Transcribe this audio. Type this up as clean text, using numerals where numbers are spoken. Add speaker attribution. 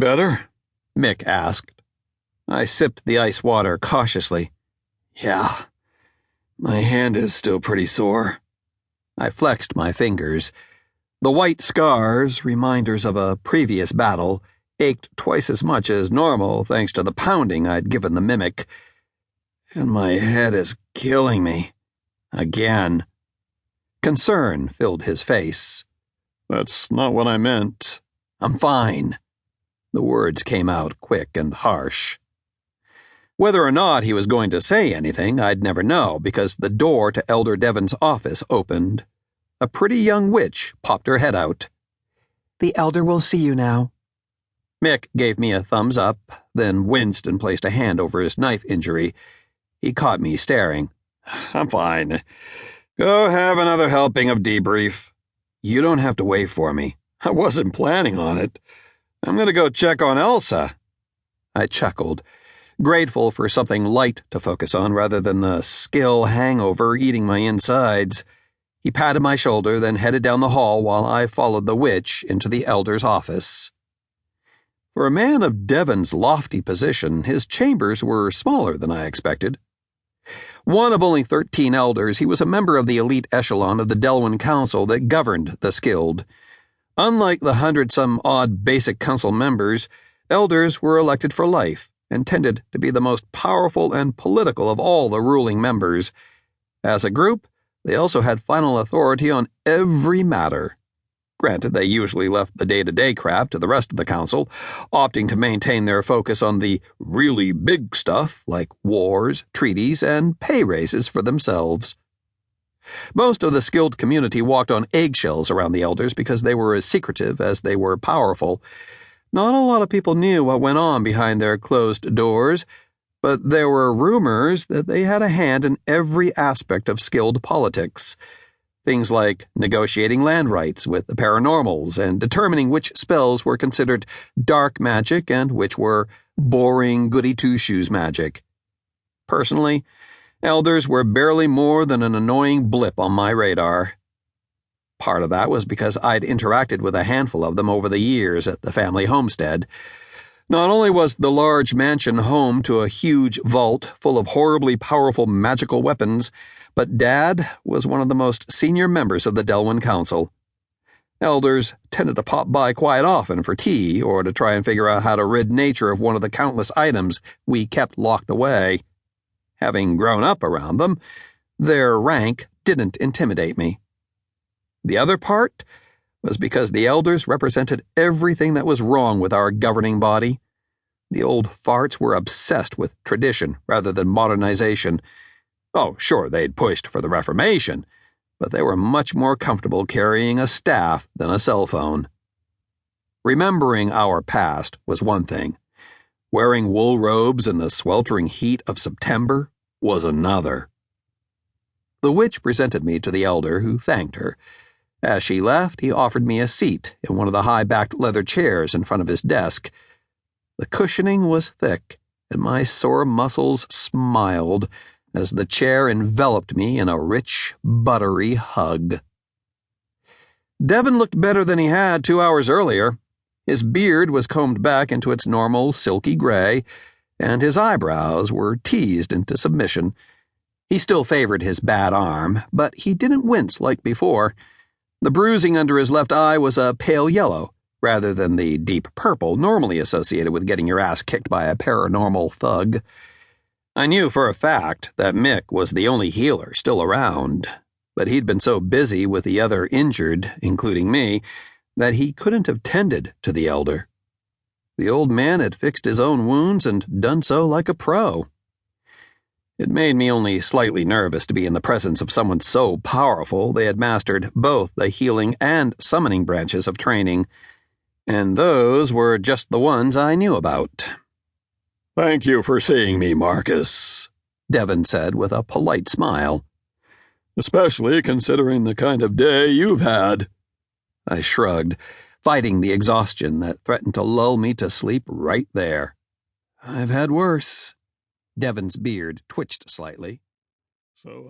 Speaker 1: Better? Mick asked. I sipped the ice water cautiously. Yeah, my hand is still pretty sore. I flexed my fingers. The white scars, reminders of a previous battle, ached twice as much as normal thanks to the pounding I'd given the mimic. And my head is killing me. Again. Concern filled his face. That's not what I meant. I'm fine. The words came out quick and harsh. Whether or not he was going to say anything, I'd never know, because the door to Elder Devon's office opened. A pretty young witch popped her head out. The Elder will see you now. Mick gave me a thumbs up, then winced and placed a hand over his knife injury. He caught me staring. I'm fine. Go have another helping of debrief. You don't have to wait for me. I wasn't planning on it. I'm going to go check on Elsa. I chuckled, grateful for something light to focus on rather than the skill hangover eating my insides. He patted my shoulder, then headed down the hall while I followed the witch into the Elder's office. For a man of Devon's lofty position, his chambers were smaller than I expected. One of only 13 elders, he was a member of the elite echelon of the Delwinn Council that governed the skilled. Unlike the 100-some-odd basic council members, elders were elected for life and tended to be the most powerful and political of all the ruling members. As a group, they also had final authority on every matter. Granted, they usually left the day-to-day crap to the rest of the council, opting to maintain their focus on the really big stuff like wars, treaties, and pay raises for themselves. Most of the skilled community walked on eggshells around the elders because they were as secretive as they were powerful. Not a lot of people knew what went on behind their closed doors, but there were rumors that they had a hand in every aspect of skilled politics. Things like negotiating land rights with the paranormals and determining which spells were considered dark magic and which were boring goody-two-shoes magic. Personally, elders were barely more than an annoying blip on my radar. Part of that was because I'd interacted with a handful of them over the years at the family homestead. Not only was the large mansion home to a huge vault full of horribly powerful magical weapons, but Dad was one of the most senior members of the Delwinn Council. Elders tended to pop by quite often for tea or to try and figure out how to rid nature of one of the countless items we kept locked away. Having grown up around them, their rank didn't intimidate me. The other part was because the elders represented everything that was wrong with our governing body. The old farts were obsessed with tradition rather than modernization. Oh, sure, they'd pushed for the Reformation, but they were much more comfortable carrying a staff than a cell phone. Remembering our past was one thing. Wearing wool robes in the sweltering heat of September was another. The witch presented me to the elder, who thanked her. As she left, he offered me a seat in one of the high-backed leather chairs in front of his desk. The cushioning was thick, and my sore muscles smiled as the chair enveloped me in a rich, buttery hug. Devon looked better than he had 2 hours earlier. His beard was combed back into its normal silky gray, and his eyebrows were teased into submission. He still favored his bad arm, but he didn't wince like before. The bruising under his left eye was a pale yellow, rather than the deep purple normally associated with getting your ass kicked by a paranormal thug. I knew for a fact that Mick was the only healer still around, but he'd been so busy with the other injured, including me, that he couldn't have tended to the elder. The old man had fixed his own wounds and done so like a pro. It made me only slightly nervous to be in the presence of someone so powerful they had mastered both the healing and summoning branches of training, and those were just the ones I knew about. "Thank you for seeing me, Marcus," Devon said with a polite smile. "Especially considering the kind of day you've had." I shrugged, fighting the exhaustion that threatened to lull me to sleep right there. "I've had worse." Devon's beard twitched slightly. "So